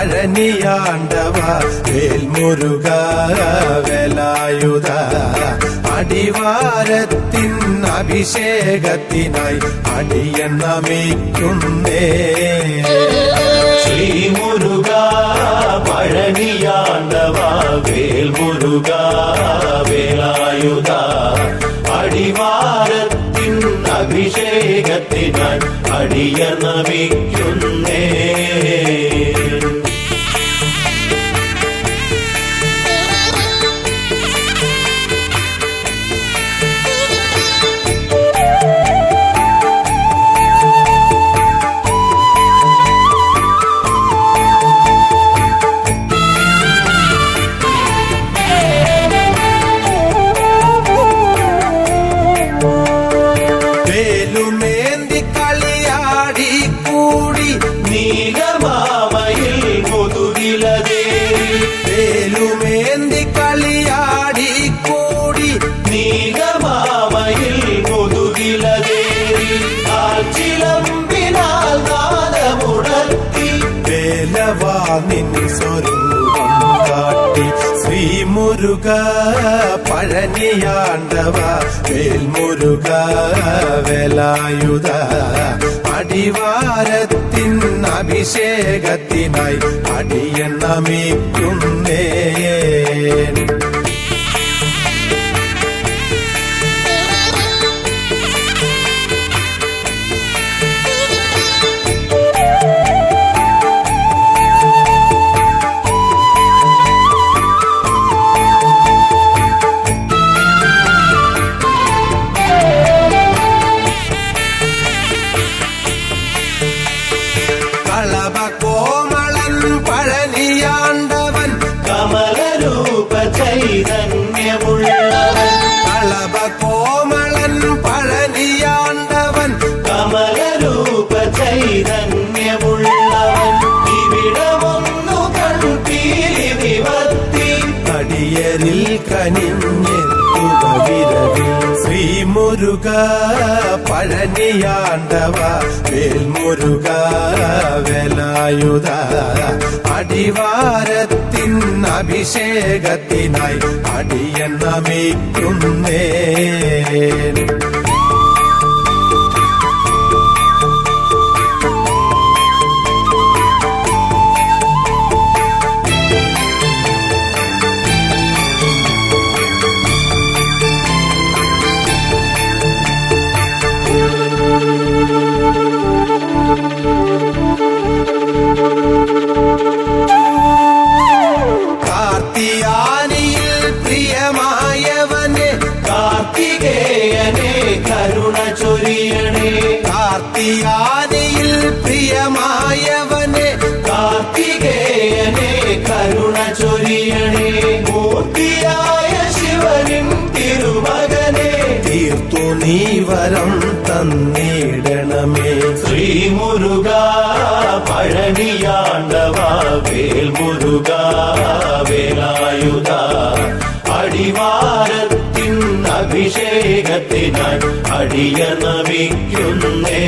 പഴനിയാണ്ടവ വേൽമുരുക വേലായുധ അടിവാരത്തിൻ അഭിഷേകത്തിനായി അടിയൻ നമിക്കുന്നേ. ശ്രീമുരുക പഴനിയാണ്ടവ വേൽമുരുക വേലായുധ അടിവാരത്തിൻ അഭിഷേകത്തിനായി അടിയൻ നമിക്കുന്നേ. ശ്രീമുരുക പഴനിയാണ്ടവ വേൽമുരുക വേലായുധ അടിവാരത്തിൻ അഭിഷേകത്തിനായി അടിയൻ നമിക്കുന്നേ. ചൈതന്യമുള്ളവൻ കളഭ കോമളൻ പഴനിയാണ്ടവൻ കമലരൂപ ചൈതന്യമുള്ളവൻ ഇവിടമൊന്നു കൺപീലി നിവർത്തി അടിയരിൽ കനിഞ്ഞെത്തുക വിരവിൽ. ശ്രീമുരുക പഴനിയാണ്ടവ വേൽമുരുക വേലായുധ അടിവാരത്തിൻ അഭിഷേകത്തിനായി അടിയൻ നമിക്കുന്നേ. കാർത്തിയാനിയിൽ പ്രിയമായവനെ കാർത്തികേയനെ കരുണ ചൊരിയണേ. മൂർത്തിയായ ശിവനും തിരുമകനെ തീർത്തു നീ വരം തന്നിടണമേ. ശ്രീമുരുക പഴനിയാണ്ടവ വേൽമുരുക വേലായുധ അടിവാരത്തിൻ അഭിഷേകത്തിനായി അടിയൻ നമിക്കുന്നേ.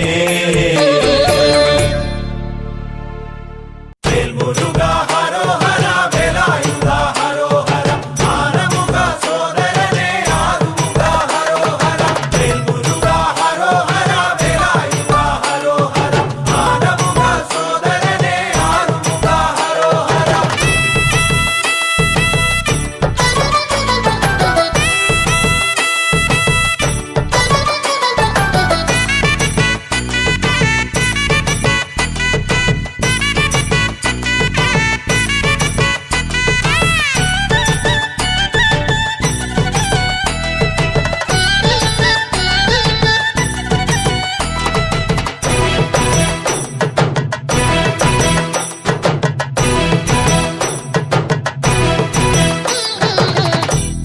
വേൽമുരുക ഹരോ ഹര വേലായുധ ഹരോ ഹര ആനമുഖ സോദരനെ ആറുമുഖ ഹരോ ഹര വേൽമുരുക ഹരോ ഹര വേലായുധ ഹരോ ഹര ആനമുഖ സോദരനെ ആറുമുഖ ഹരോ ഹര.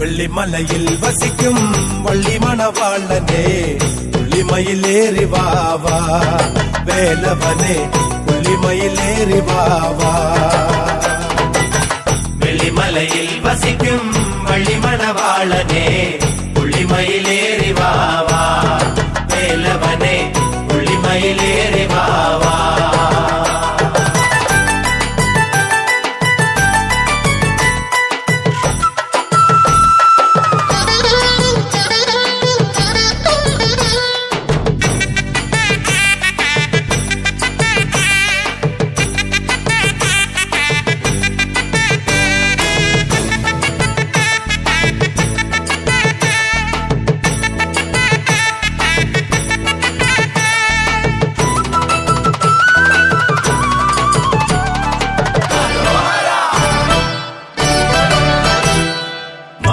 വെള്ളിമലയിൽ വസിക്കും വള്ളിമണവാളനെ പുള്ളിമയിലേറി വാവാ വേലവനെ പുള്ളിമയിലേറി വാവാ. വെള്ളിമലയിൽ വസിക്കും വള്ളിമണവാളനെ പുള്ളിമയിലേറി വാവാ വേലവനെ പുള്ളിമയിലേറി വാവാ.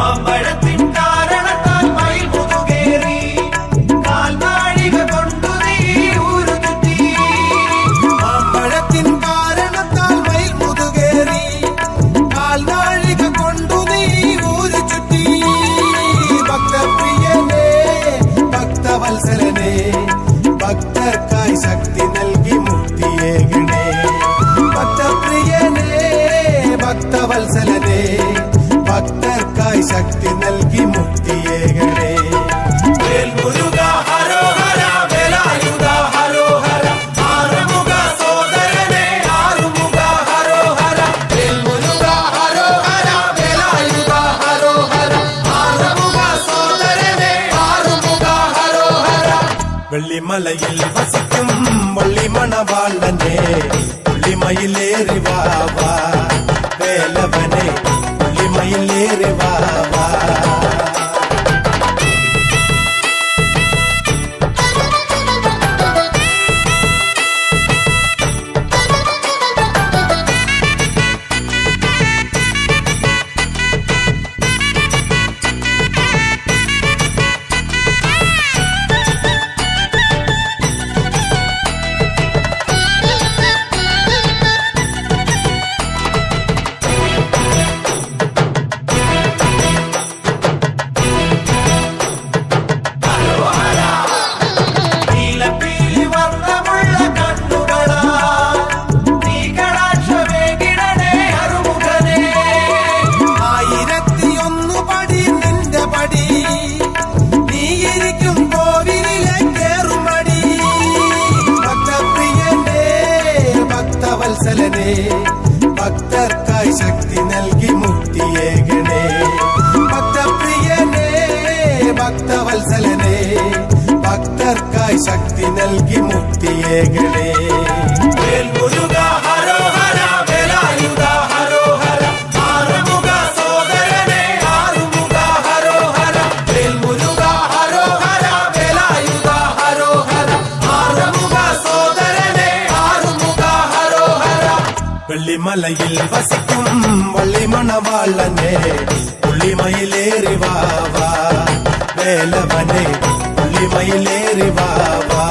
മാമ്പഴത്തിൻ കാരണത്താൽ മയിൽ മുതുകേറി കാൽനാഴിക കൊണ്ടു നീ ഊരു ചുറ്റി. മാമ്പഴത്തിൻ കാരണത്താൽ മയിൽ മുതുകേറി കാൽനാഴിക കൊണ്ടു നീ ഊരു ചുറ്റി. ഭക്തപ്രിയനേ ഭക്തവത്സലനേ ഭക്തർക്കായി ശക്തി നൽകി മുക്തിയേകണേ. ഭക്തപ്രിയനേ ഭക്തവത്സലനേ ഭക്തർക്കായി ശക്തി നൽകി മുക്തിയേകണേ. വേൽമുരുക ഹരോഹര വേലായുധ ഹരോഹര ആറുമുഖ സോദരനെ ആറുമുഖ ഹരോഹര. വേൽമുരുക ഹരോഹര വേലായുധ ഹരോഹര ആറുമുഖ സോദരനെ ആറുമുഖ ഹരോഹര. വെള്ളിമലയിൽ വസിക്കും വള്ളിമണവാളനെ പുള്ളിമയിലേറി വാവാ വേലവനെ പുള്ളിമയിലേറി വാവാ. നീലപ്പീലി വർണ്ണമുള്ള കണ്ണുകളാൽ നീ കടാക്ഷമേകിടണേ അറുമുഖനേ. 1001 പടി നിന്റെ പടി നീയിരിക്കും കോവിലിലെ കേറുമടി. ഭക്തപ്രിയനേ ഭക്തവത്സലനേ ഭക്തർക്കായി ശക്തി നൽകി മുക്തിയേകണേ. ഭക്തപ്രിയനേ ഭക്തവത്സലനേ ഭക്തർക്കായി ശക്തി നൽകി മുക്തിയേകണേ. വേൽമുരുക ഹരോഹര വേലായുധ ഹരോഹര ആറുമുഖ സോദരനെ ആറുമുഖ ഹരോഹര. വേൽമുരുക ഹരോഹര വേലായുധ ഹരോഹര ആറുമുഖ സോദരനെ ആറുമുഖ ഹരോഹര. വെള്ളിമലയിൽ വസിക്കും വള്ളിമണവാളനെ പുള്ളിമയിലേറി വാവാ വേലവനെ പുള്ളിമയിലേറി വാവാ.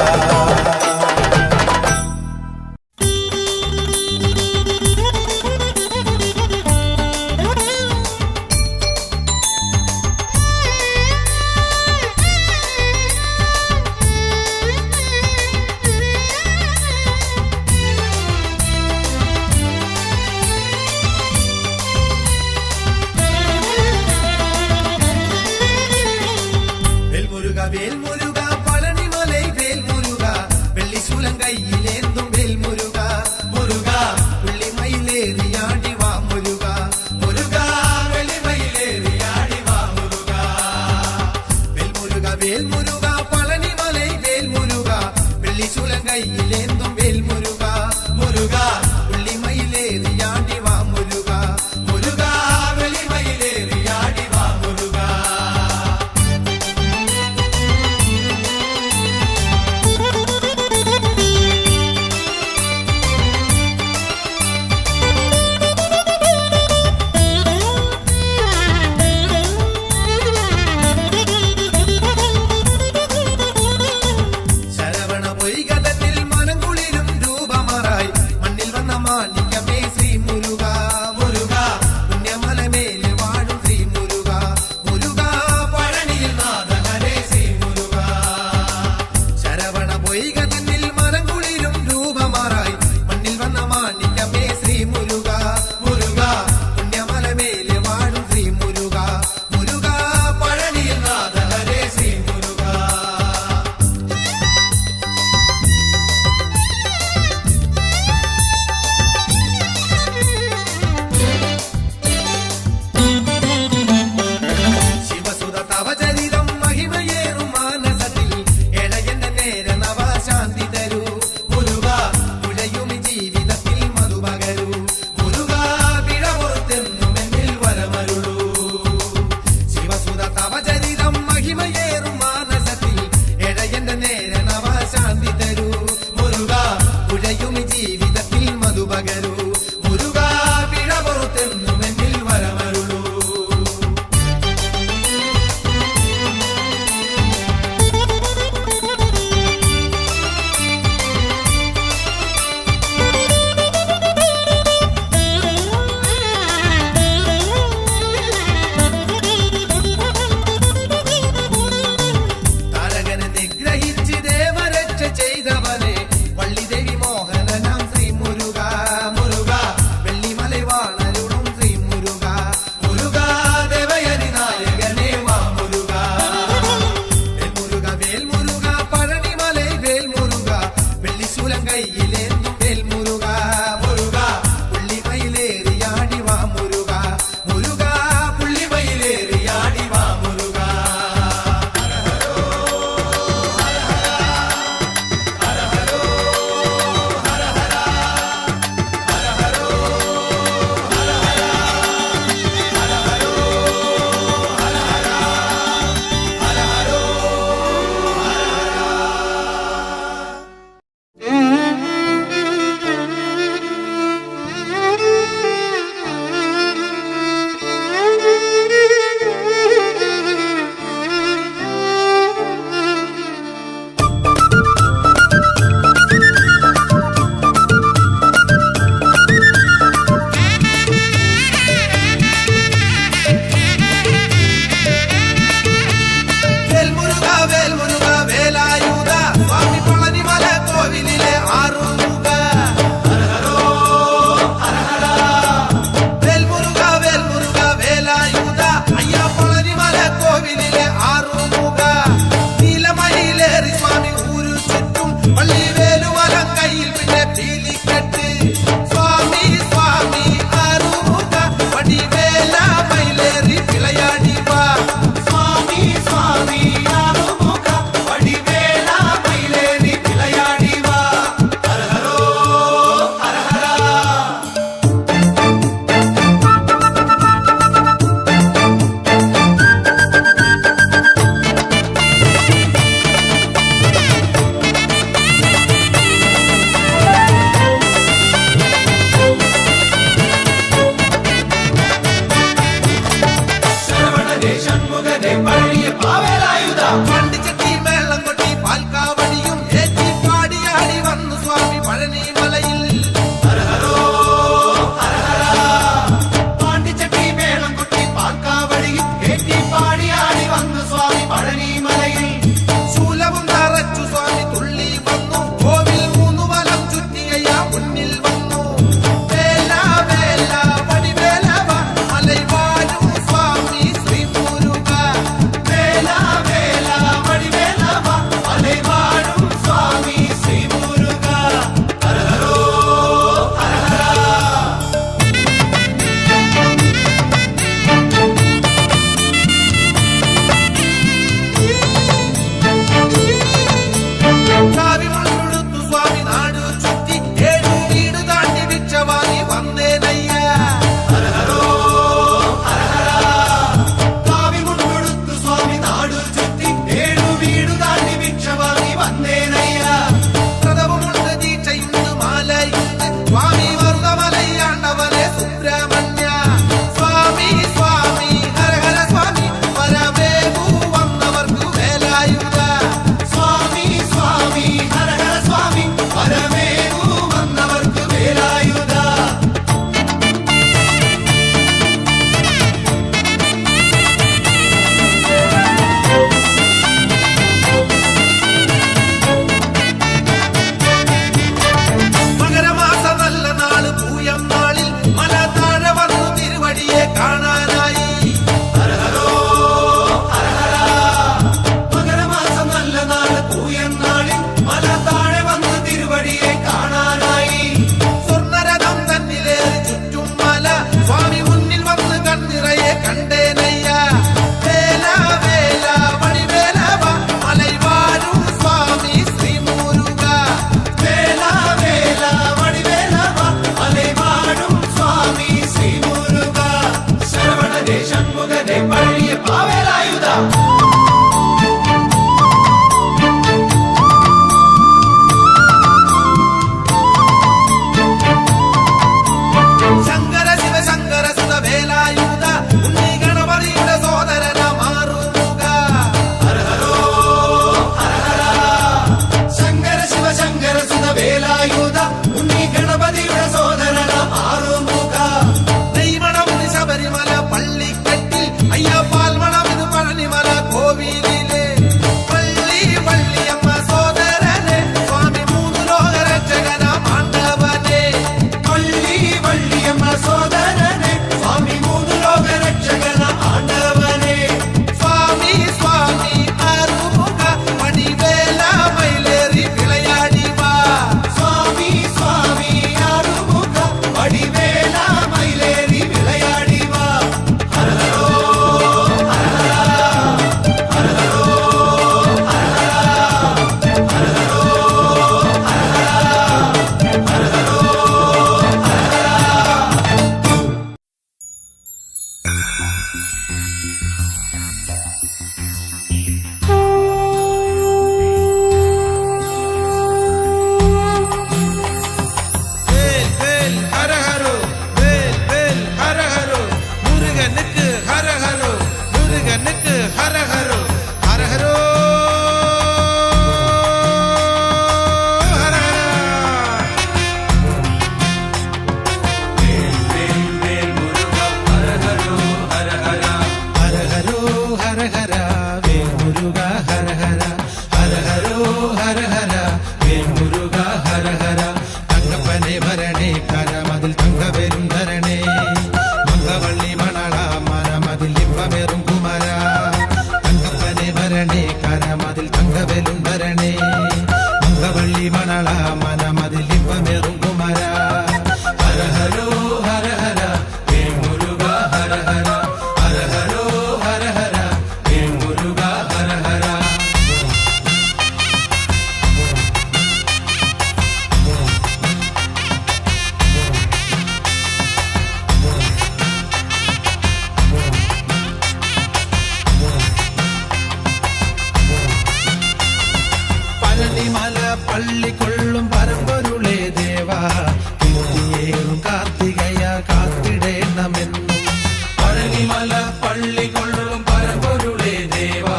അയ്യപ്പ വേലായുധ. ശങ്കര ശിവശങ്കര സുത വേലായുധ ഉണ്ണി ഗണപതിയുടെ സോദരന മാറുക. ഹര ഹരോ ഹര ഹര. ശങ്കര ശിവശങ്കര സുത വേലായുധ ഉണ്ണി ഗണപതിയുടെ സോദരന മാറുക. നെയ്മണം ശബരിമല പള്ളിക്കെട്ടിൽ അയ്യപ്പാൽ മണം ഇത് പഴനിമല കോവിലിലെ പള്ളി പള്ളിയമ്മ സോദരനെ സ്വാമി മൂന്നു ലോകരക്ഷകന മാണ്ടവനെ. പള്ളി പള്ളിയമ്മ സോദരനെ സ്വാമി മൂന്നു ലോകരക്ഷകന ആണ്ടവനെ. സ്വാമി സ്വാമി ആറുമുഖ മണിവേല മയിലേറി വിളയാടി വാ. സ്വാമി സ്വാമി ആറുമുഖ മണിവേല മയിലേറി വിളയാടി വാ. ഹര ഹരോ ഹര ഹര. ഹര ഹരോ ഹര ഹര. ഹര ഹരോ ഹര ഹര. ഹര ഹരോ ഹര ഹര. வேல் வேல் ஹர ஹரோ. வேல் வேல் ஹர ஹரோ. முருகனுக்கு ஹர ஹரோ. முருகனுக்கு ஹர ஹரோ. ஹர ஹரோ ஹர ஹர. வேல் வேல் வேல் முருகா ஹர ஹரோ ஹர ஹர. ஹர ஹரோ ஹர ஹர. வேல் முருகா ஹர ஹர. ஹர ஹரோ ஹர ஹர. வேல் முருகா ஹர ஹர. തങ്കപ്പനെ വരണേ കരമതിൽ തങ്കവരും ധരണേ. മംഗവള്ളി മണള മനമതിൽ ഇമ്പമേറും കുമര. തങ്കപ്പനെ വരണേ കരമതിൽ തങ്കവരും ധരണേ. മംഗവള്ളി മണള മനമതിൽ ഇമ്പമേറും കുമര. ഹര ഹരോ ഹര ഹര. വേൽ മുരുക ഹര ഹര. ഹര ഹരോ ഹര ഹര. വേൽ മുരുക ഹര ഹര. പഴനിമല പള്ളിക്കൊള്ളും പരമ്പൊരുളേ ദേവാ. കീർത്തിയേറും കാർത്തികയ കാത്തിടേണമെന്നും. പഴനിമല പള്ളിക്കൊള്ളും പരമ്പൊരുളേ ദേവാ.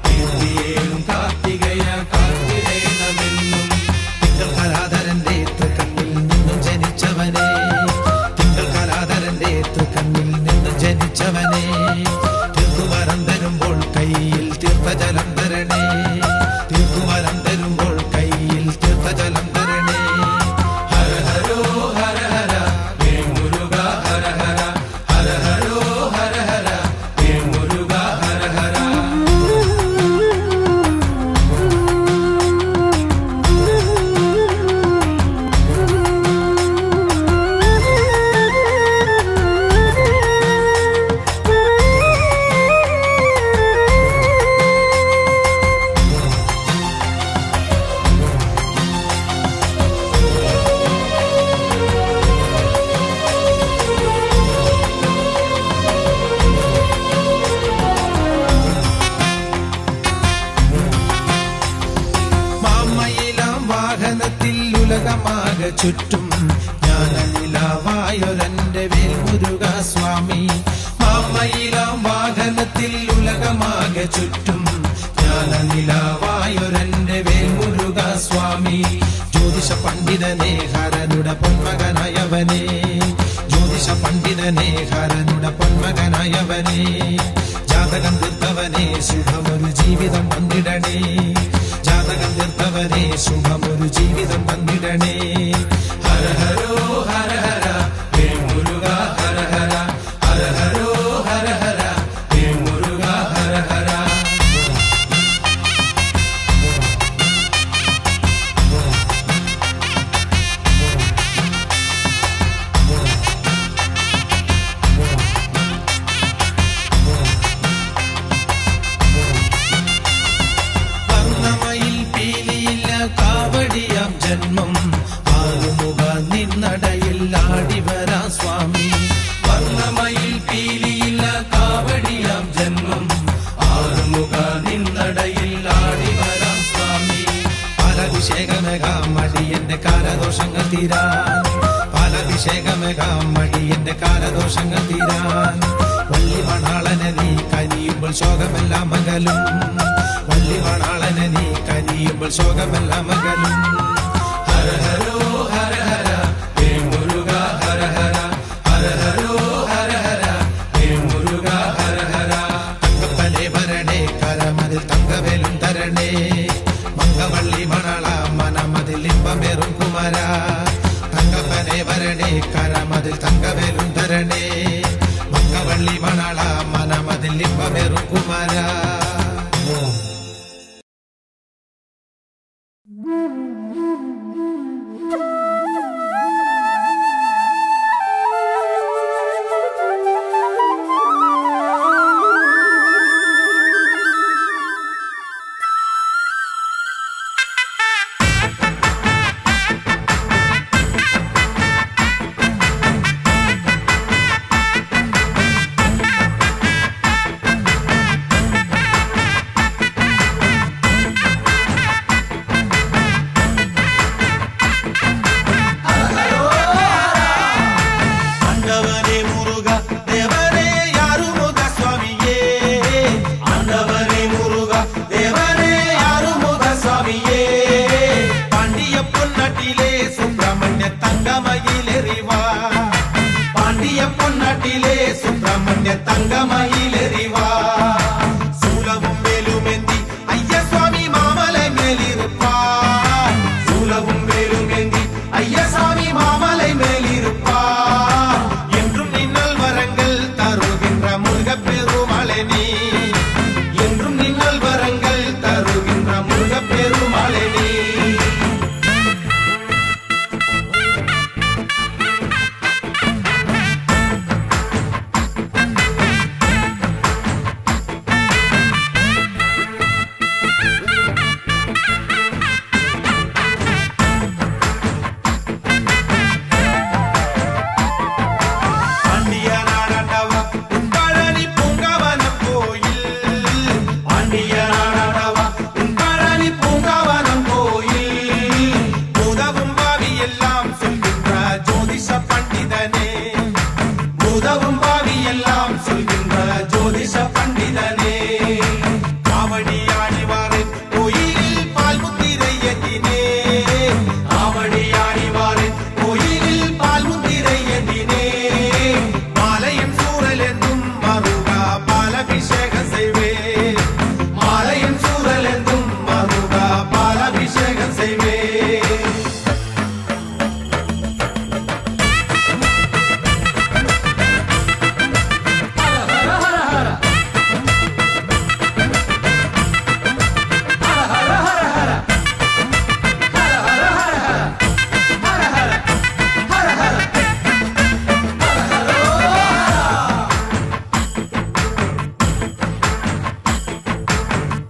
കീർത്തിയേറും കാർത്തികയ കാത്തിടേണമെന്നും. തിങ്കൾ കലാധരന്റെ തൃക്കണ്ണിൽ നിന്നും ജനിച്ചവനെ. തിങ്കൾ കലാധരന്റെ തൃക്കണ്ണിൽ നിന്നും ജനിച്ചവനെ. തീർത്തുവരം തരുമ്പോൾ കയ്യിൽ തീർത്ഥജലം തരണേ. തീർത്തുവരം തരുമ്പോൾ കയ്യിൽ തീർത്ഥജലം തരണേ. ഹര ഹരോ ഹര ഹര. വേൽ മുരുക ഹര ഹര. ഹര ഹരോ ഹര ഹര. വേൽ മുരുക ഹര ഹര. മാമയിലാം വാഹനത്തിൽ ഉലകമാകെ ചുറ്റും ജ്ഞാനനിലാവായൊരന്റെ വേൽ മുരുക സ്വാമി. മാമയിലാം വാഹനത്തിൽ ഉലകമാകെ ചുറ്റും ജ്ഞാനനിലാവായൊരന്റെ വേൽ മുരുക സ്വാമി. ജ്യോതിഷ പണ്ഡിതനെ ഹരനുടെ പൊന്മകനായവനെ. ജ്യോതിഷ പണ്ഡിതനെ ഹരനുടെ പൊന്മകനായവനെ. ജാതകം തീർത്തവനെ ശുഭമൊരു ജീവിതം വന്നിടണേ. ജാതകം തീർത്തവനെ ശുഭമൊരു ജീവിതം വന്നിടണേ. ഹര ഹരോ ഹര ഹര. വേൽ മുരുക ഹര ഹര. ഹര ഹരോ ഹര ഹര. വേൽ മുരുക ഹര ഹര. വർണ്ണമയിൽ പീലിയില്ല കാവടിയാം ജന്മം. ആറുമുഖ നിന്നടയിൽ ആടി തീരാൻ പാലഭിഷേകമേകാം മടിയന്റെ കാലദോഷങ്ങൾ തീരാൻ വള്ളി മണാളനെ നീ കനിയുമ്പോൾ ശോകമെല്ലാം മകലും വള്ളി മണാളനെ നീ കനിയുമ്പോൾ ശോകമെല്ലാം മകലും ഹര ഹരോ ഹര ഹര ഹേ മുരുക ഹര ഹര ഹര ഹരോ ഹര ഹര ഹേ മുരുക ഹര ഹര തങ്കപ്പനെ വരണേ കരമതിൽ തങ്കവേലും തരണേ മംഗവള്ളി മണാള മനമതിൽ ഇമ്പമേറും കുമാര തങ്കപ്പനെ വരണേ കരമതിൽ തങ്കവേലും തരണേ മംഗവള്ളി മണാള മനമതിൽ ഇമ്പമേറും കുമാര തങ്കമയിലെറിവാ സൂലവും വേലുമെന്തി അയ്യസ്വാമി മാമലൈ മേലിരുപ്പാ സൂലവും വേലുമെന്തി അയ്യസ്വാമി മാമലൈ മേലിരുപ്പാ என்றும் நின்னல் வரங்கள் தருகின்ற முருகப்பெருமாளே நீ என்றும் நின்னல் வரங்கள் தருகின்ற முருகப்பெருமாளே நீ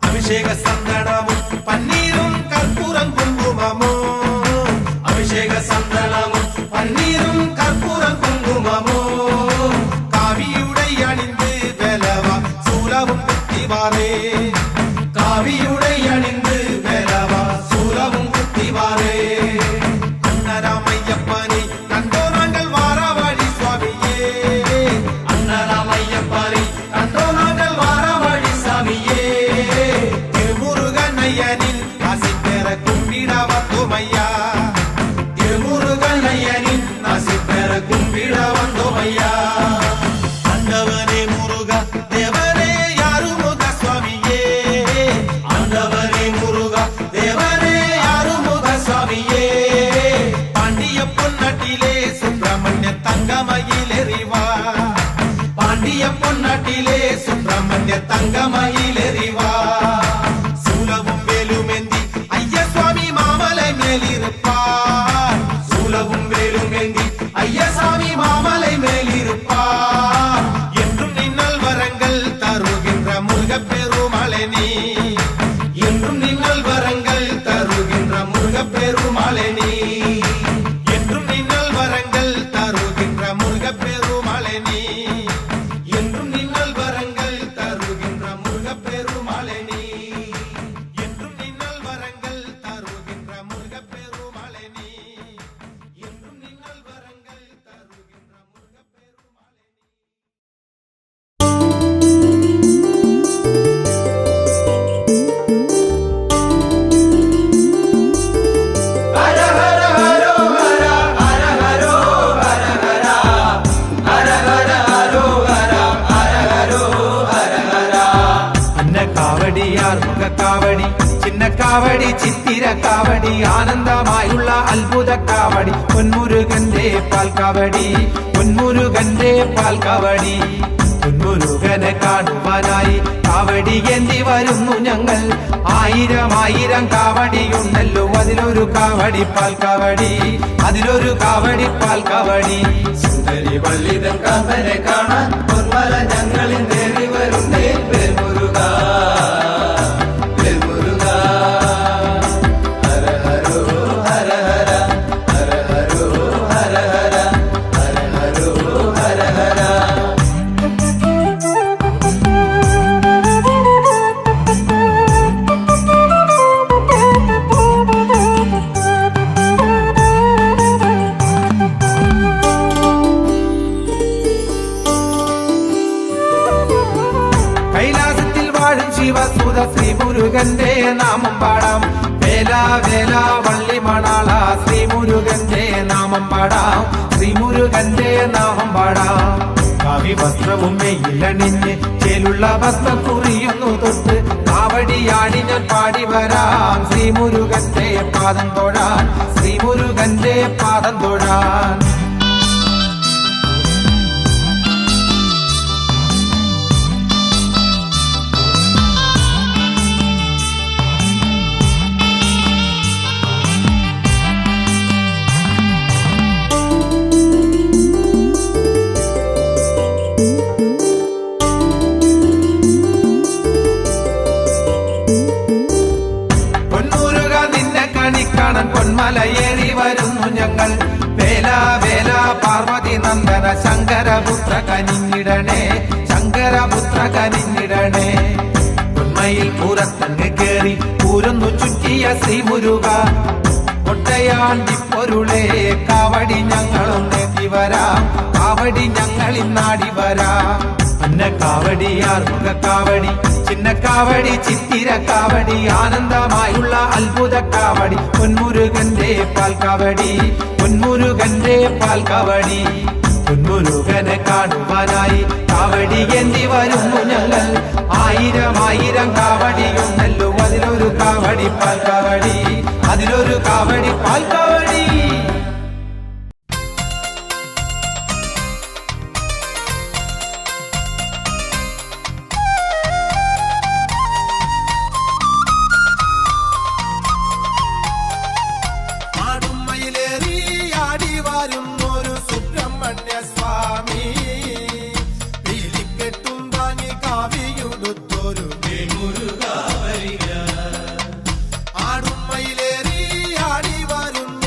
അഭിഷേക സന്തനമും പന്നീരും കർപ്പൂരം കുങ്കുമമും അഭിഷേക സന്തനമും പന്നീരും കർപ്പൂരം കുങ്കുമമും കാവിയുടെ അണിந்து വേലവ സൂലവും കുത്തിവാറേ കാവിയുടെ അണിந்து വേലവ സൂലവും കുത്തിവാറേ അന്നരാമയ്യപ്പനെ കണ്ടോ നാങ്കൾ വാരാവാടി സ്വാമിയേ അന്നരാമയ്യപ്പനെ കണ്ടോ നാങ്കൾ വാരാവാടി സ്വാമിയേ திருமுருகனையனின் ஆசிப்பெற கும்பிட வந்தோமையா திருமுருகனையனின் ஆசிப்பெற கும்பிட வந்தோமையா ஆண்டவனே முருகா தேவனே யாருமுக சுவாமியே ஆண்டவனே முருகா தேவனே யாருமுக சுவாமியே பாண்டிய பொன்னாட்டிலே சுப்பிரமணிய தங்கமயிலெறிவா பாண்டிய பொன்னாட்டிலே சுப்பிரமணிய தங்கமயிலெறிவா சூலவும் வேலுமெந்தி ஐயஸ்வாமி மாமலை மேலிருப்பார் சூலவும் வேலுமெந்தி ஐயசாமி மாமலை மேலிருப்பார் என்றும் நின்னல் வரங்கள் தருகின்ற முருகப்பெருமாளே நீ என்றும் நின்னல் வரங்கள் தருகின்ற முருகப்பெருமாளே நீ என்றும் நின்னல் வரங்கள் தருகின்ற முருகப்பெருமாளே நீ என்றும் நின்னல் வரங்கள் தருகின்ற முருகப்பெருமாளே കാവടിയാർ മുഖക്കാവടി ചിന്നക്കാവടി ചിത്തിര കാവടി ആനന്ദമായുള്ള അത്ഭുത കാവടി പൊന്മുരുകന്റെ പാൽക്കാവടി പൊന്മുരുകന്റെ പാൽക്കാവടി പൊന്മുരുകനെ കാണുവാനായി കാവടി എന്തി വരുന്നു ഞങ്ങൾ ആയിരം ആയിരം കാവടിയുണ്ടല്ലോ അതിലൊരു കാവടി പാൽക്കാവടി അതിലൊരു കാവടി പാൽക്കാവടി സുന്ദരി വള്ളിതൻ കാന്തനെ കാണാൻ പൊന്മല ഞങ്ങളിൽ നേറി വരുന്നേ വേൽമുരുക വേൽമുരുക ഹര ഹരോ ഹര ഹര ഹര ഹരോ ഹര ഹര ഹര ഹരോ ഹര ഹര. കൈലാസത്തിൽ വാഴും ശിവസുത ശ്രീ മുരുകന്റെ നാമം പാടാം വേല വേല വള്ളി മണാള ശ്രീ മുരുകന്റെ നാമം പാടാം ശ്രീ മുരുകന്റെ നാമം പാടാം കാവി വസ്ത്രവും മെയിലണിഞ്ഞ് ചേലുള്ള വസ്ത്രം കുറിയുന്നു തൊട്ട് കാവടിയാടി ഞാൻ പാടി വരാം ശ്രീ മുരുകന്റെ പാദം തൊഴാൻ ശ്രീ മുരുകന്റെ പാദം തൊഴാൻ കാണാൻ പൊന്മലയേറി വരുന്നു ഞങ്ങൾ വേല വേല പാർവതി നന്ദന ശങ്കരപുത്ര കനിഞ്ഞിടണേ ശങ്കരപുത്ര കനിഞ്ഞിടണേ പൊന്മയിൽ പുറത്തങ്ങ് കേറി പൂരൊന്നു ചുറ്റിയ ശ്രീ മുരുക ഒട്ടയാണ്ടി പൊരുളേ കാവടി ഞങ്ങളും നേടി വരാം കാവടി ഞങ്ങളിൽ നാടി വരാം പിന്നെ കാവടിയാർ മുഖക്കാവടി ചിന്നക്കാവടി ചിത്തിര കാവടി ആനന്ദമായുള്ള അത്ഭുത കാവടി പൊന്മുരുകന്റെ പാൽക്കാവടി പൊന്മുരുകന്റെ പാൽക്കാവടി പൊന്മുരുകനെ കാണുവാനായി കാവടി എന്തി വരുന്നു ഞങ്ങൾ ആയിരം ആയിരം കാവടിയുണ്ടല്ലോ അതിലൊരു കാവടി പാൽക്കാവടി അതിലൊരു കാവടി പാൽക്കാവടി. ആടുമയിലേറി ആടി വരുന്നു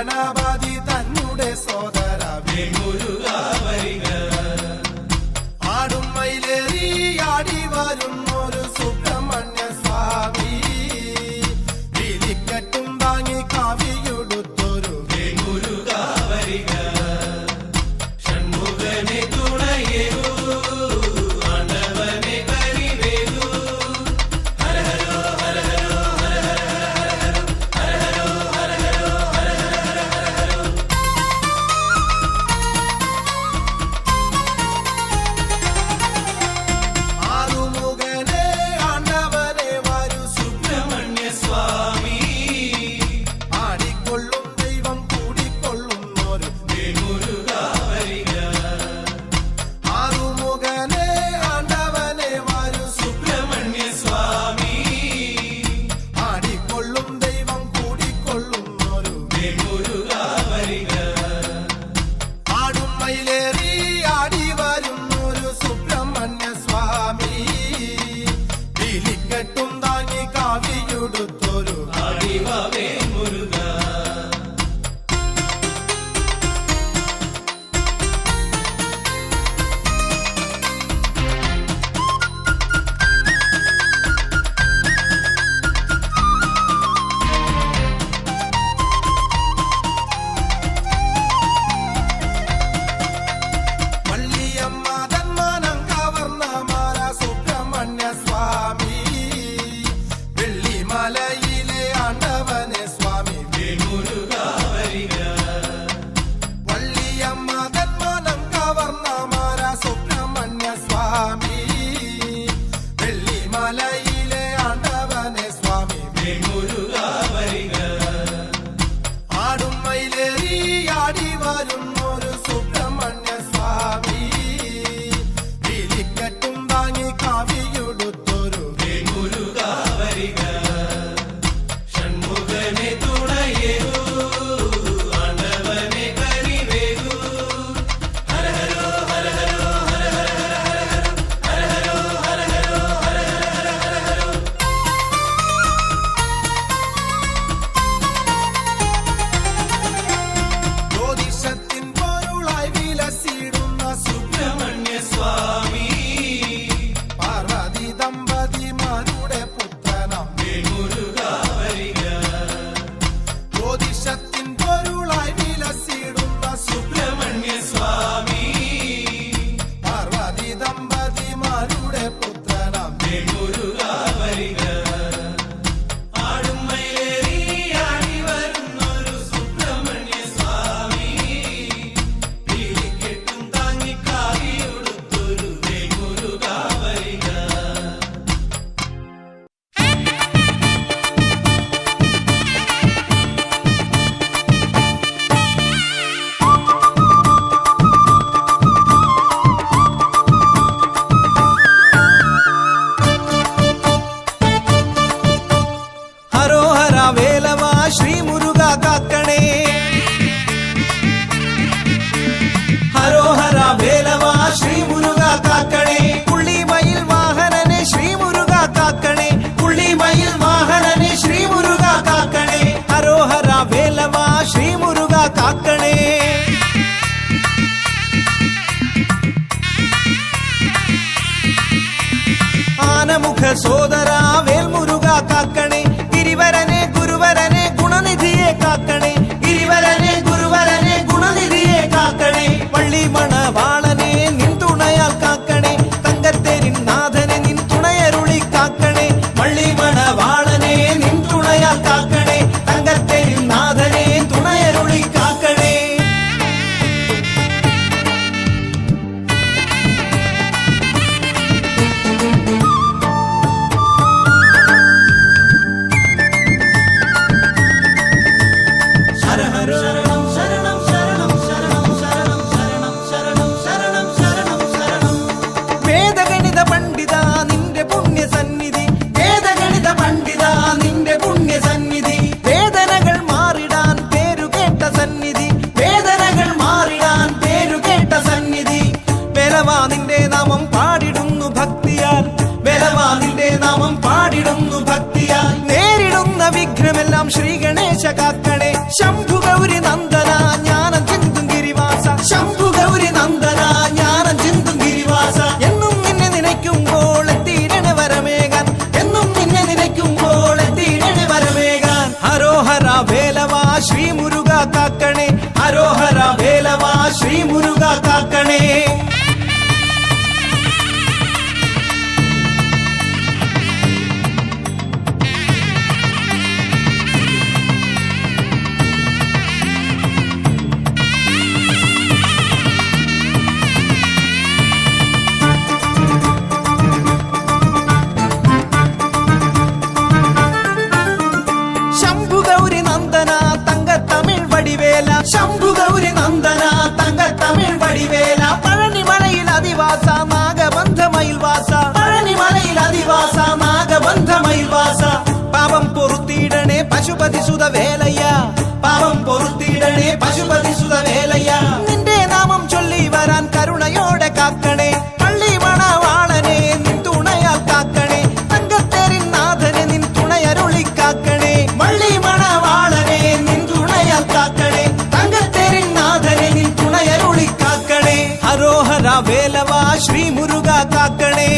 ഗണപതി തന്നെ സോദര വേൽമുരുക വരിക. ആടും മയിലേറി ആടി വരുന്നൊരു സുബ്രഹ്മണ്യ സ്വാമി വിളിക്കട്ടും താങ്ങി കാവിയുടുത്തൊരു വേൽമുരുക വരിക. ഷൺമുഖനെ തുണയേകൂ, ആണ്ടവനെ കരിവേകൂ. ഹര ഹരോ ഹര ഹരോ ഹര ഹര ഹര ഹരോ ഹര ഹരോ ഹര ഹര ഹര ഹരോ. ആറുമുഖനെ ആണ്ടവനെ വരു സുബ്രഹ്മണ്യ സ്വാമി ആടിക്കൊള്ളും ദൈവം കൂടിക്കൊള്ളുന്നൊരു വേൽമുരുക വരിക. ആറുമുഖനെ ആണ്ടവനെ വരു സുബ്രഹ്മണ്യ സ്വാമി ആടിക്കൊള്ളും ദൈവം കൂടിക്കൊള്ളുന്നൊരു വേൽമുരുക വരിക. ആടും മയിലേറി ആടി വരുന്നൊരു സുബ്രഹ്മണ്യ സ്വാമി വിളിക്കട്ടും താങ്ങി കാവിയുടുത്തൊരു ആടിവ വേൽമുരുക. വള്ളിയമ്മ തന്മാനം കവർന്ന മാല സുബ്രഹ്മണ്യ സ്വാമി വെള്ളിമലയിലെ ആണ്ടവനെ സ്വാമി വേൽമുരുക വരിക. വള്ളിയമ്മ തന്മാനം കവർന്ന മാല സുബ്രഹ്മണ്യ സ്വാമി വെള്ളിമലയിലെ ആണ്ടവനെ സ്വാമി വേൽമുരുക വരിക. ആടും മയിലേറി ആടി വരുന്നൊരു സുബ്രഹ്മണ്യ സ്വാമി വിളിക്കട്ടും താങ്ങി കാവിയുടുത്തൊരു വേൽമുരുക വരിക. ഷൺമുഖനെ തുണയേകൂ, ആണ്ടവനെ കരിവേകൂ. ഹര ഹരോ ഹര ഹരോ ഹര ഹര ഹര ഹരോ ഹര ഹരോ ഹര ഹര ഹര ഹരോ. ജ്യോതിഷത്തിൻ പൊരുളായി വിലസിടുന്ന സുബ്രഹ്മണ്യ സ്വാമി പാർവതി ദമ്പതിമാരുടെ പുത്രനാം വേൽമുരുക വരിക. ജ്യോതിഷത്തിൻ പൊരുളായി വിലസിടുന്ന സുബ്രഹ്മണ്യ സ്വാമി പാർവതി ദമ്പതിമാരുടെ പുത്രനാം വേൽമുരുക വരിക. ആടും മയിലേറി ആടി വരുന്നൊരു സുബ്രഹ്മണ്യ സ്വാമി വിളിക്കെട്ടും താങ്ങി കാവിയുടുത്തൊരു വേൽമുരുക വരിക. ഹരോഹര വേലവ ശ്രീ മുരുക കാക്കണേ. ഹരോഹര വേലവ ശ്രീ മുരുക കാക്കണേ. പുള്ളിമയിൽ വാഹനനെ ശ്രീ മുരുക കാക്കണേ. പുള്ളിമയിൽ വാഹനനെ ശ്രീ മുരുക കാക്കണേ. ഹരോഹര വേലവ ശ്രീ മുരുക കാക്കണേ. ആനമുഖ സോദര വേൽമുരുക കാക്കണേ. ഗിരിവരനെ ഗുരുവരനെ ഗുണനിധിയെ കാക്കണേ. ഗിരിവരനെ ഗുരുവരനെ ഗുണനിധിയെ കാക്കണേ. വള്ളിമണവാളനെ നിൻ തുണയാൽ കാക്കണേ. തങ്കത്തേരിൻ നാഥനെ നിൻ തുണയരുളി കാക്കണേ. വള്ളിമണവാളനെ നിൻ തുണയാൽ കാക്കണേ. തങ്കത്തേരിൻ നാഥനെ തുണയരുളി കാക്കണേ. വിഘ്നമെല്ലാം ശ്രീ ഗണേശ കാക്കണേ. ശംഭു ഗൗരി കാക്കണേ. ശംഭുഗൗരി നന്ദന തങ്കത്തമിഴ് വടിവേല, ശംഭുഗൗരി നന്ദന തങ്കത്തമിഴ് വടിവേല. പഴനിമലയിൽ അധിവാസ നാഗബന്ധമയിൽ വാസ, പഴനിമലയിൽ അധിവാസ നാഗബന്ധമയിൽ വാസ. പാപം പൊറുത്തിടണേ പശുപതി സുത വേലയ്യ, പാപം പൊറുത്തിടണേ പശുപതി സുത വേലയ്യ. നിന്റെ നാമം ചൊല്ലി വരാൻ കരുണയോടെ കാക്കണേ. പള്ളി മണവാളനെ നിൻ തുണയാൽ കാക്കണേ. തങ്കത്തേരിൻ നാഥനെ നിൻ തുണയരുളി കാക്കണേ. വള്ളി മണവാളനെ നിൻ തുണയാൽ കാക്കണേ. തങ്കത്തേരിൻ നാഥനെ നിൻ തുണയരുളി കാക്കണേ. ഹരോഹര വേലവാ ശ്രീ മുരുക കാക്കണേ.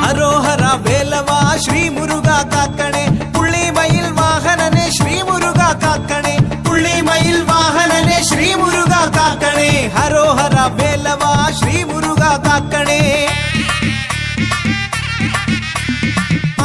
ഹരോഹര വേലവാ ശ്രീ മുരുക കാക്കണേ. പുള്ളിമയിൽ വാഹനനെ ശ്രീ മുരുക കാക്കണേ. പുള്ളിമയിൽ വാഹനനെ ശ്രീ മുരുക കാക്കണേ. ഹരോഹര വേലവാ ശ്രീ മുരുക കാക്കണേ.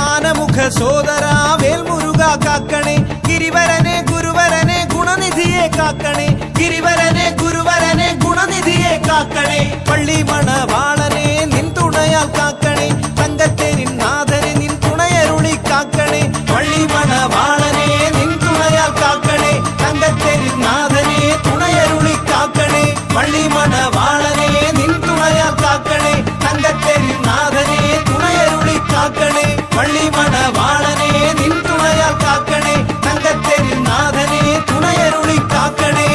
ആനമുഖ സോദര വേൽമുരുക കാക്കണേ. ഗിരിവരനെ ഗുരുവരനെ ഗുണനിധിയെ കാക്കണേ. ഗിരിവരനെ ഗുരുവരനെ ഗുണനിധിയെ കാക്കണേ. പള്ളി മണവാളനെ നിൻ തുണയാൽ കാക്കണേ. തങ്കത്തേരിൻ നാഥനെ നിൻ തുണയരുളി കാക്കണേ. പള്ളി മണവാളനെ നിൻ തുണയാൽ കാക്കണേ. തങ്കത്തേരിൻ നാഥനെ തുണയരുളി കാക്കണേ. പള്ളി മണവാളനെ നിൻ തുണയാൽ കാക്കണേ. തങ്കത്തേരിൻ നാഥനെ തുണയരുളി കാക്കണേ. പള്ളി മണവാളനെ നിൻ തുണയാൽ കാക്കണേ. തങ്കത്തേരിൻ നാഥനെ തുണയരുളി കാക്കണേ.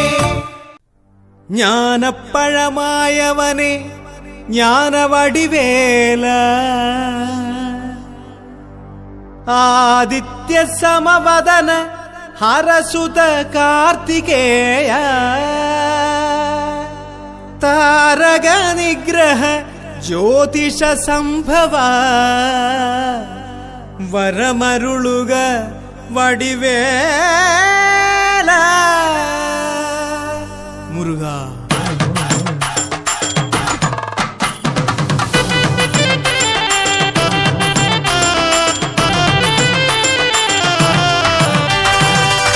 ജ്ഞാനപ്പഴമായവനെ ജ്ഞാനവടിവേല, ആദിത്യ സമവദന ഹരസുത കാർത്തികേയ, താരക നിഗ്രഹ ജ്യോതിഷ സംഭവ, വരമരുളുക വടിവേല മുരുക.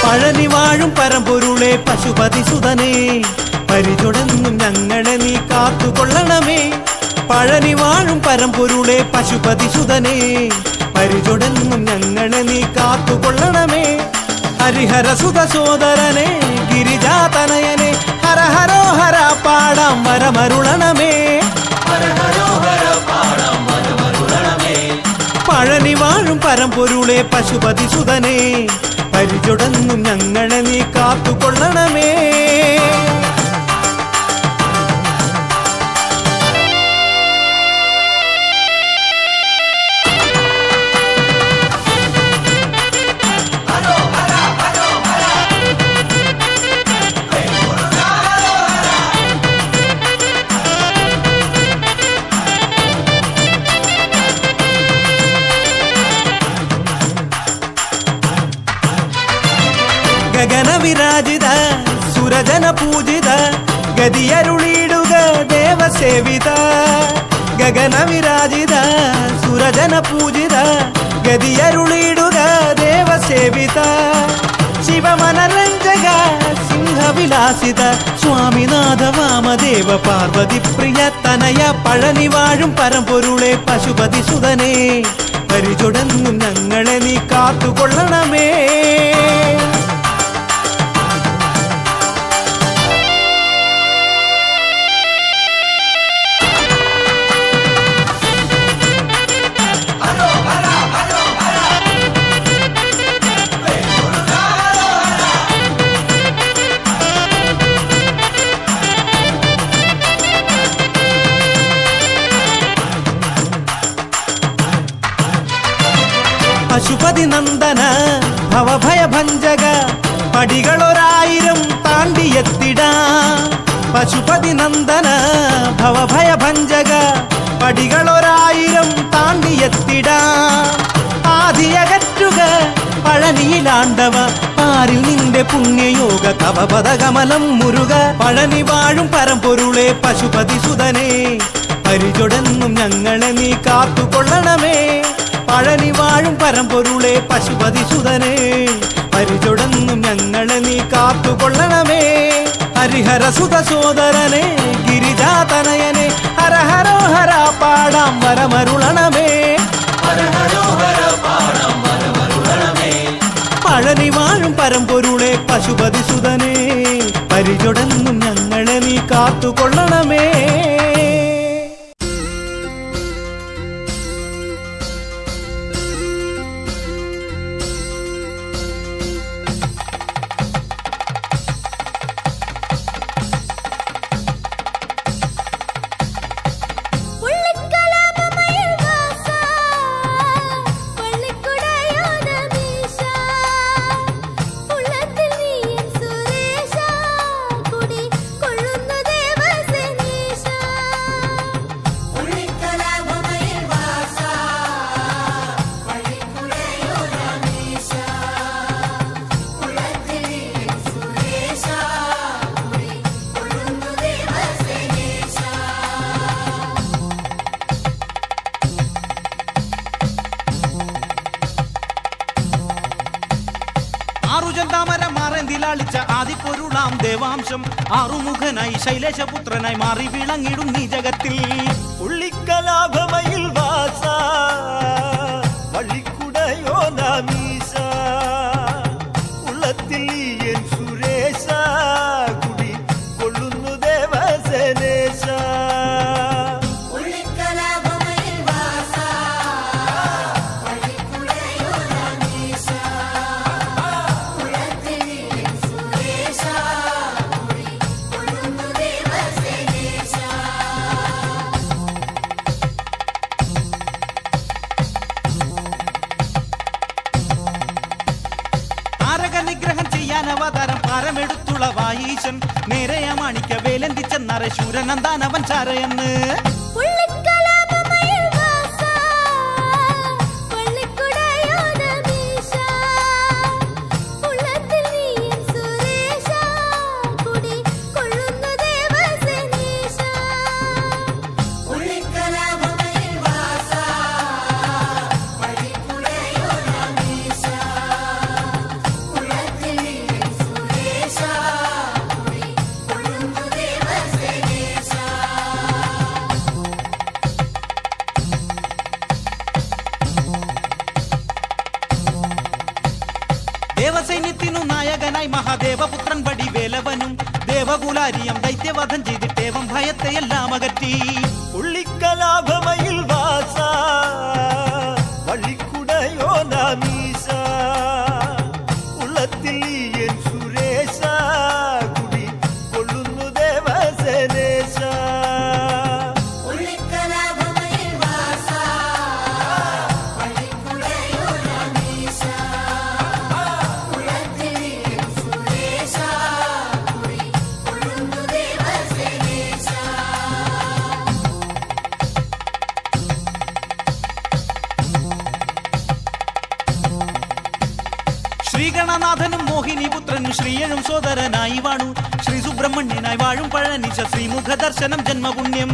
പഴനി വാഴും പരമ്പൊരുളെ പശുപതി സുതനേ, പരിചൊടങ്ങും ഞങ്ങളെ നീ കാത്തുകൊള്ളണമേ. പഴനി വാഴും പരമ്പൊരുളെ പശുപതി സുതനേ, പരിചൊടങ്ങും ഞങ്ങളെ നീ കാത്തുകൊള്ളണമേ. ഹരിഹര സുത സോദരനെ ഗിരിജാതനയനെ, ഹര ഹരോ ഹര പാടാം വരമരുളണമേ. പഴനി വാഴും പരമ്പൊരുളെ പശുപതി സുതനേ, പരിചൊടങ്ങും ഞങ്ങളെ നീ കാത്തുകൊള്ളണമേ. ഗഗന വിരാജിത സുരജന പൂജിത, ഗതിയരുളിയിടുക ദേവസേവിത. ഗഗന വിരാജിത സുരജന പൂജിത, ഗതിയരുളിയിടുക ദേവസേവിത. ശിവമനരഞ്ജക സിംഹവിലാസിത, സ്വാമിനാഥ വാമദേവ പാർവതി പ്രിയ തനയ. പഴനി വാഴും പരമ്പൊരുളെ പശുപതി സുതനേ, പരിചൊടങ്ങും ഞങ്ങളെ നീ കാത്തുകൊള്ളണമേ. പശുപതി നന്ദന ഭവഭയഭഞ്ജക, പടികളൊരായിരം താണ്ടിയെത്തിടാം. പശുപതി നന്ദന ഭവഭയഭഞ്ജക, പടികളൊരായിരം താണ്ടിയെത്തിടാം. ആദിയകറ്റുക പഴനിയിലാണ്ടവ, പാരിൽ നിന്റെ പുണ്യയോഗ കവപദകമലം മുരുക പഴനി വാഴും പരമ്പൊരുളെ പശുപതി സുതനെ പരിചൊടെന്നും ഞങ്ങളെ നീ കാത്തുകൊള്ളണമേ പഴനി വാഴും പരമ്പൊരുളെ പശുപതി സുതനെ പരിചൊടെന്നും ഞങ്ങളെ നീ കാത്തുകൊള്ളണമേ ഹരിഹര സുത സോദരനെ ഗിരിജാതനയനെ ഹര ഹരോ ഹര പാടാം വരമരുളണമേ പഴനി വാഴും പരമ്പൊരുളെ പശുപതി സുതനെ പരിചൊടെന്നും ഞങ്ങളെ നീ കാത്തുകൊള്ളണമേ ആദിപ്പൊരുളാം ദേവാംശം ആറുമുഖനായി ശൈലേശപുത്രനായി മാറി വിളങ്ങിടും നീ ജഗത്തിൽ ഉള്ളിക്കലാഭമയിൽ വാസ വള്ളിക്കുടയോ നാമീസ ഉള്ളത്തിൽ എൻ സുരേശ കുടി കൊള്ളുന്നു ദേവസേനേശ അവതാരം പാരമെടുത്തുള്ള വായീശൻ നേരെയ മാണിക്ക വേലന്തിച്ചെന്നറ ശൂരനന്ദാനവൻ ചാരയെന്ന് ദേവസൈന്യത്തിനു നായകനായി മഹാദേവപുത്രൻ വടിവേലവനും ദേവകുലാരിയം ദൈത്യവധം ചെയ്തിട്ടേവം ഭയത്തെയെല്ലാം അകറ്റി ഉള്ളിക്കലാഭമയിൽ വാസ വള്ളിക്കുടയോ നാമീസ ഉള്ളത്തിൽ എൻ സുരേശ കുടി കൊള്ളുന്നു ദേവസേനേശ ശ്രീഗണനാഥനും മോഹിനിപുത്രനും ശ്രീയഴും സോദരനായി വാണു ശ്രീ സുബ്രഹ്മണ്യനായി വാഴും പഴനിശ ശ്രീമുഖ ദർശനം ജന്മപുണ്യം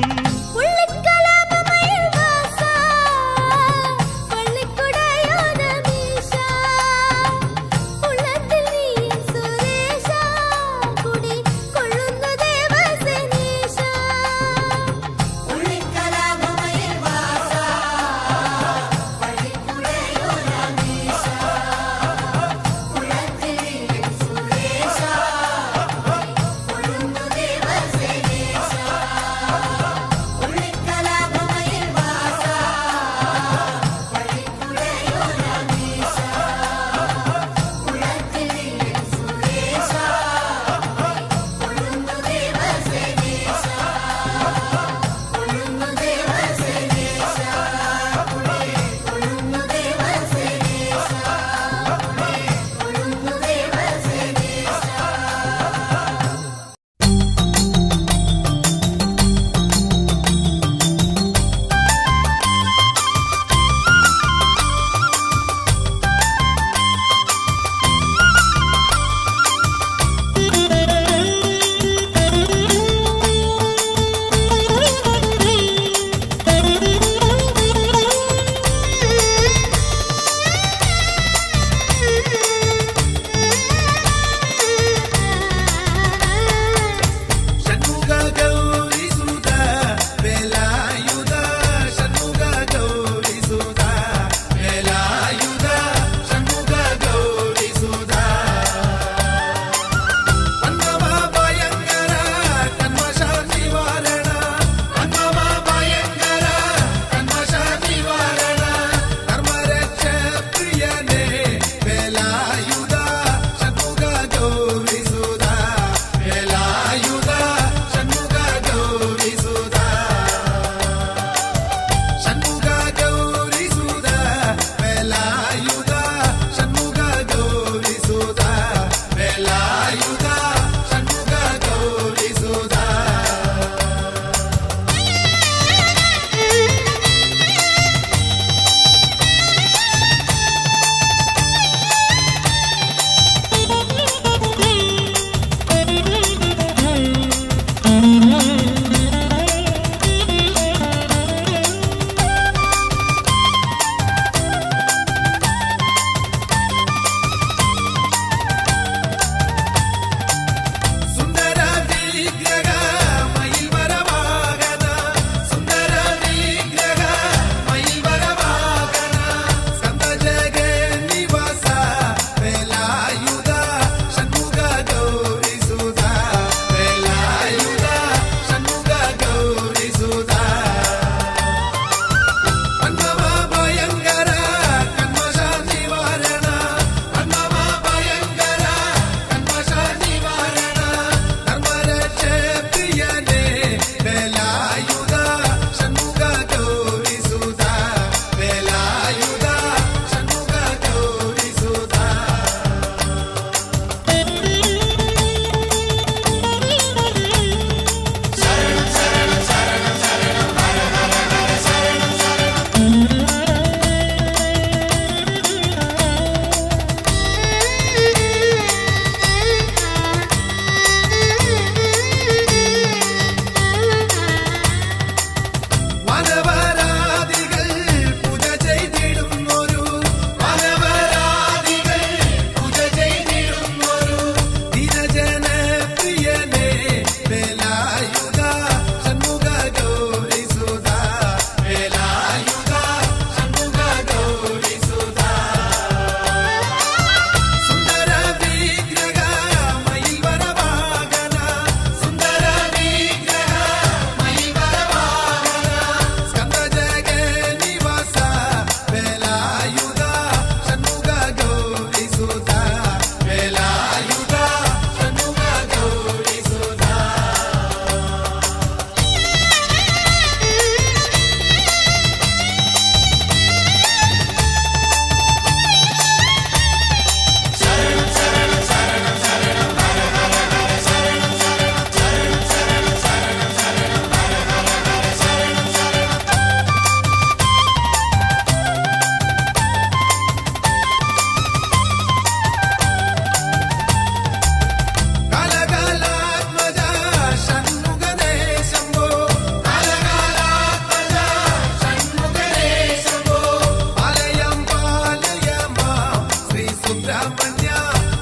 സുബ്രഹ്മണ്യ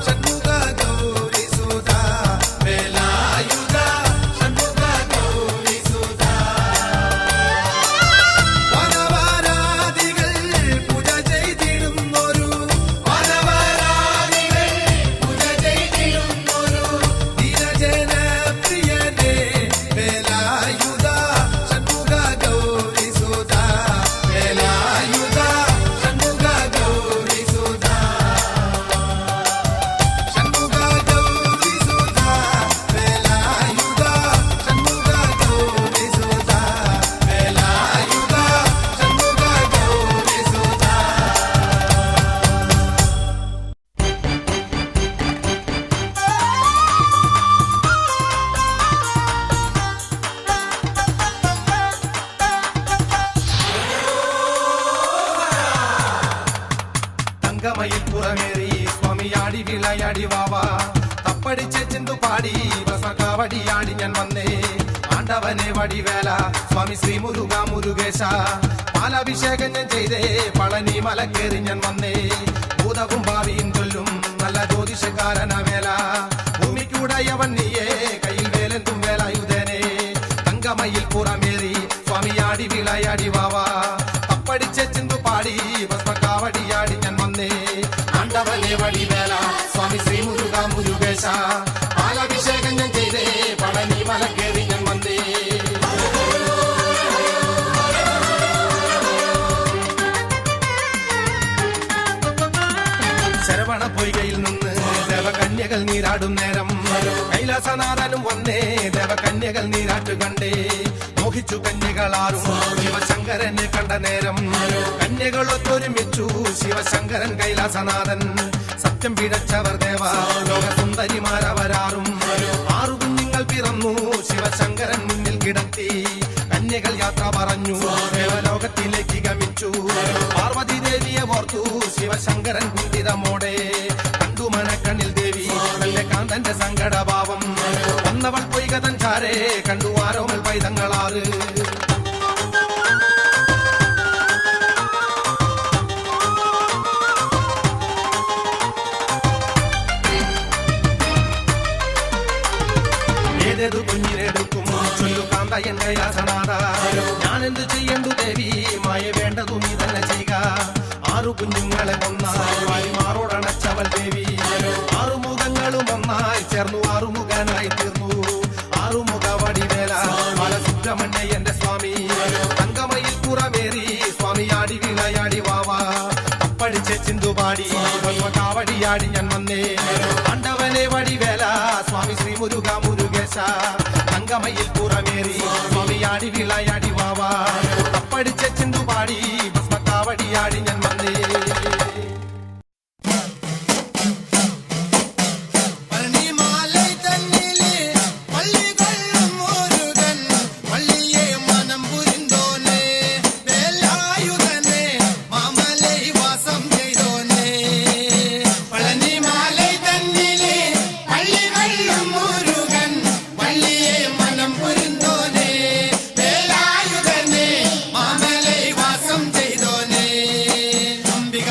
ഷൺമുഖ ഗൗരി സുത വേലായുധ ഷൺമുഖ ഗൗരി സുത വനവരാദികൾ പൂജ ചെയ്തിടുന്നൊരു വനവരാദികൾ പൂജ ചെയ്തിടുന്നൊരു ദീനജനപ്രിയനേ വേലായുധ ഷൺമുഖ ഗൗരി സുത വേലായുധ ഷൺമുഖ ഗൗരി സുത ഷൺമുഖ ഗൗരി സുത വേലായുധ ഷൺമുഖ ഗൗരി സുത വേലായുധ ഷൺമുഖ ഗൗരി സുത തങ്കമയിൽ പുറമേറി സ്വാമിയാടി വിളയാടി വാവാ തപ്പടിച്ച് ചിന്തു പാടി ബസകാവടിയാടി ഞാൻ വന്നേ ആണ്ടവനെ വടിവേല സ്വാമി ശ്രീ മുരുക മുരുകേശ പാലാഭിഷേകം ഞാൻ ചെയ്തേ പളനി മലക്കേറി ഞാൻ വന്നേ ഭൂതവും ഭാവിയും ചൊല്ലും നല്ല ജ്യോതിഷക്കാരന വേല ഭൂമിക്കുടയവൻ നീയേ കയ്യിൽ വേലെന്തും വേലായുധനെ തങ്കമയിൽ പുറമേറി സ്വാമിയാടി വിളയാടി വാവാ തപ്പടിച്ച് ചിന്തു പാടി ഭസ്മക്കാവടിയാടി ഞാൻ വന്നേ ആണ്ടവനെ വടിവേല സ്വാമി ശ്രീ മുരുക മുരുകേശ പാലാഭിഷേകം ഞാൻ ചെയ്തേ പളനി മലക്കേറി ഞാൻ വന്നേ ശരവണ പൊയ്കയിൽ നിന്ന് ദേവകന്യകൾ നീരാടും നേരം കൈലാസനാഥനും വന്നേ ദേവകന്യകൾ നീരാട്ടു കണ്ടേ മോഹിച്ചു കന്യകളാറും ശിവശങ്കരനെ കണ്ട നേരം കന്യകൾ ഒത്തൊരുമിച്ചു ശിവശങ്കരൻ കൈലാസനാഥൻ സത്യം പിഴച്ചവർ ദേവ ലോകസുന്ദരിമാരവരാറും ആറു കുഞ്ഞുങ്ങൾ പിറന്നു ശിവശങ്കരൻ മുന്നിൽ കിടത്തി കന്യകൾ യാത്ര പറഞ്ഞു ദേവലോകത്തിലേക്ക് ഗമിച്ചു പാർവതി ദേവിയെ ഓർത്തു ശിവശങ്കരൻ കുന്തിതമോടെ കണ്ടു മനക്കണ്ണിൽ ദേവി തന്റെ കാന്തന്റെ സങ്കടഭാവം വന്നവൾ പൊയ്കതൻ ചാരേ കണ്ടു ആരോമൽ പൈതങ്ങളാറ് ഏതേതു കുഞ്ഞിനെടുക്കും ചൊല്ലു കാന്ത എൻ കൈലാസനാഥ ഞാനെന്തു ചെയ്യണ്ടു ദേവി മായ വേണ്ടതു നീ തന്നെ ചെയ്യുക ആറു കുഞ്ഞുങ്ങളെ ഒന്നായി മാറോടണച്ചവൾ ദേവി ആറുമുഖങ്ങളും ഒന്നായി ചേർന്നു ആറുമുഖനായി തീർന്നു ആറുമുഖ വടിവേല ബാലസുബ്രഹ്മണ്യ എന്റെ സ്വാമി തങ്കമയിൽ പുറമേറി സ്വാമിയാടി വിളയാടി വാവാ അപ്പടിച്ച് ചിന്തുപാടി കാവടിയാടി ഞാൻ വന്നേ ആണ്ടവനെ വടിവേല സ്വാമി ശ്രീ മുരുക മുരുകേശ തങ്കമയിൽ പുറമേറി സ്വാമിയാടി വിളയാടി വാവാ അപ്പടിച്ച് ചിന്തുപാടി ഭസ്മക്കാവടിയാടി ഞാൻ വന്നേ പഴനിമാലൈ തന്നിലെ പള്ളികൊള്ളും മുരുകൻ പള്ളിയെ മനം പുരിന്തോനേ വേലായുധനെ മാമലൈ വാസം ചെയ്തോനേ പഴനിമാലൈ തന്നിലെ പള്ളികൊള്ളും മുരുകൻ പള്ളിയെ മനം പുരിന്തോനേ വേലായുധനെ മാമലൈ വാസം ചെയ്തോനേ അംബിക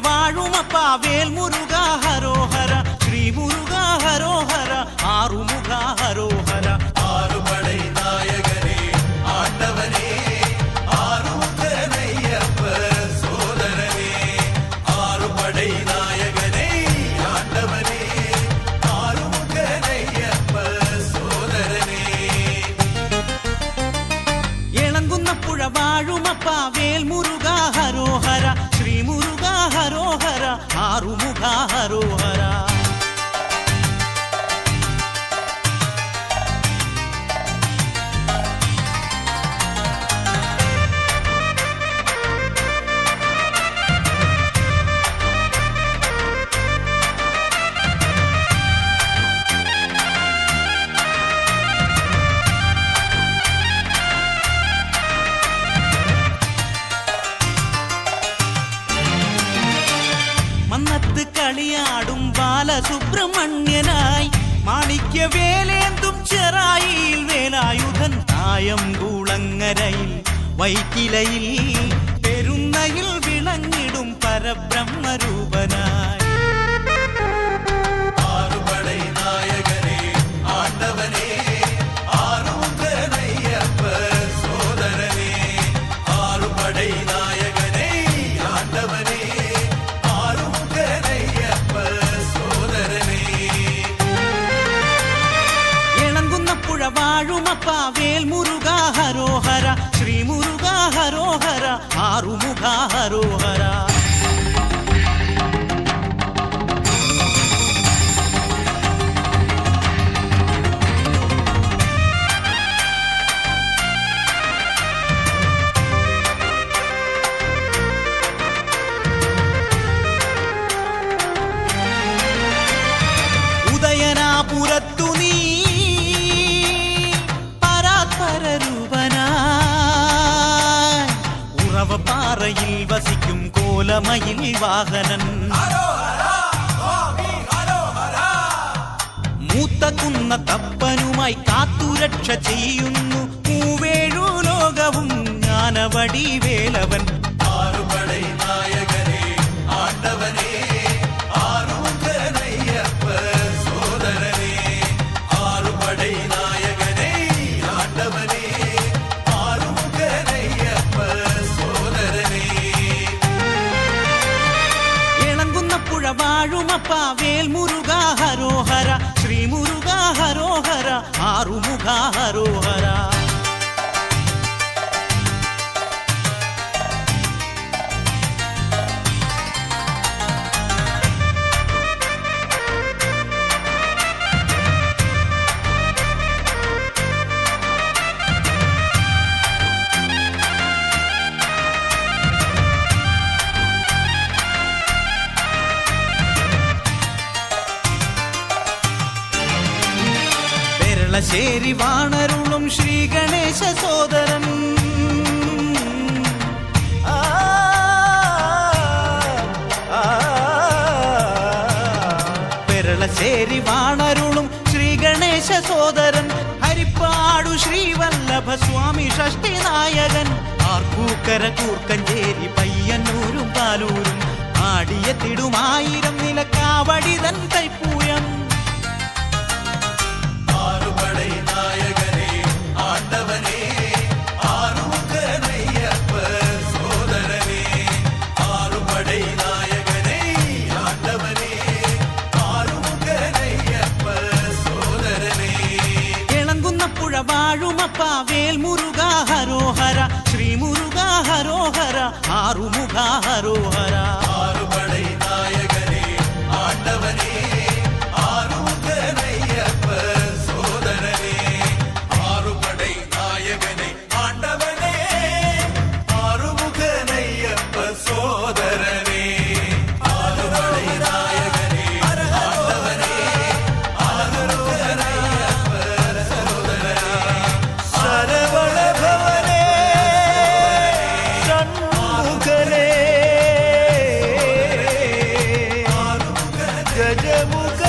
വാഴുമപ്പ വേൽമുരുക ഹരോഹര ശ്രീമുരുക ഹരോഹര ആറുമുഖ ഹരോഹര ആറുപടை നായകനേ ആണ്ടവനേ ആറുമുഖനയ്യപ്പ സോദരനേ ആറുപടை നായകനേ ആണ്ടവനേ ആറുമുഖനയ്യപ്പ സോദരനേ ഇളങ്കുന്നപ്പുഴ വാഴുമപ്പ വേൽമുരുക ഹരോഹര ശ്രീമുരുക ഹരോഹര ആറുമുഖ ഹരോഹര മന്നത്ത് കളിയാടും ബാലസുബ്രഹ്മണ്യനായി മാണിക്യവേലേന്തും ചെറായിൽ വേലായുധൻ തായംകൂളങ്ങരയിൽ വൈറ്റിലയിൽ പെരുന്നയിൽ വിളങ്ങിടും പരബ്രഹ്മരൂപനായി ആറുപടை നായകനേ ആണ്ടവനേ ആറുമുഖനയ്യപ്പ സോദരനേ ആറുപടை നായകനേ ആണ്ടവനേ ആറുമുഖനയ്യപ്പ സോദരനേ ഇളങ്കുന്നപ്പുഴ വാഴുമപ്പ വേൽമുരുക ഹരോഹര ശ്രീമുരുക ഹരോഹര ആറുമുഖ ഹരോഹര ഉദയനാപുരത്തു നീ പരാത്പരരൂപനായി ഉറവപ്പാറയിൽ വസിക്കും കോലമയിൽ വാഹനൻ മൂത്തകുന്ന തപ്പനുമായി കാത്തുരക്ഷ ചെയ്യുന്നു മൂവേഴു ലോകവും ജ്ഞാനവടി വേലവൻ ആറുപടை നായകനേ ആണ്ടവനേ ആറുമുഖനയ്യപ്പ സോദരനേ ആറുപടை നായകനേ ആണ്ടവനേ ആറുമുഖനയ്യപ്പ സോദരനേ ഇളങ്കുന്നപ്പുഴ വാഴുമപ്പ വേൽമുരുക ഹരോഹര ശ്രീമുരുക ഹരോഹര ആറുമുഖ ഹരോഹര പെരളശ്ശേരി വാണരുളും ശ്രീ ഗണേശ സോദരൻ പെരളശ്ശേരി വാണരുളും ശ്രീ ഗണേശ സോദരൻ ഹരിപ്പാടു ശ്രീവല്ലഭ സ്വാമി ഷഷ്ടി നായകൻ ആർക്കൂക്കര കൂർക്കഞ്ചേരി പയ്യന്നൂരും പാലൂരും ആടിയെത്തിടുമായിരം നിലക്കാവടിതൻ കൈപ്പൂയം ആറുപടை നായകനേ ആണ്ടവനേ ആറുമുഖനയ്യപ്പ സോദരനേ ആറുപടை നായകനേ ആണ്ടവനേ ആറുമുഖനയ്യപ്പ സോദരനേ ഇളങ്കുന്നപ്പുഴ വാഴുമപ്പ വേൽമുരുക ഹരോഹര ശ്രീമുരുക ഹരോഹര ആറുമുഖ ഹരോഹര ആറുപടை നായകനേ ആണ്ടവനേ ആറുമുഖനയ്യപ്പ സോദരനേ ആറുപടை നായകനേ ആണ്ടവനേ ആറുമുഖനയ്യപ്പ സോദരനേ ആറുപടை നായകനേ ആണ്ടവനേ ആറുമുഖനയ്യപ്പ സോദരനേ சரவண பவனே சண்முகனே கஜமுக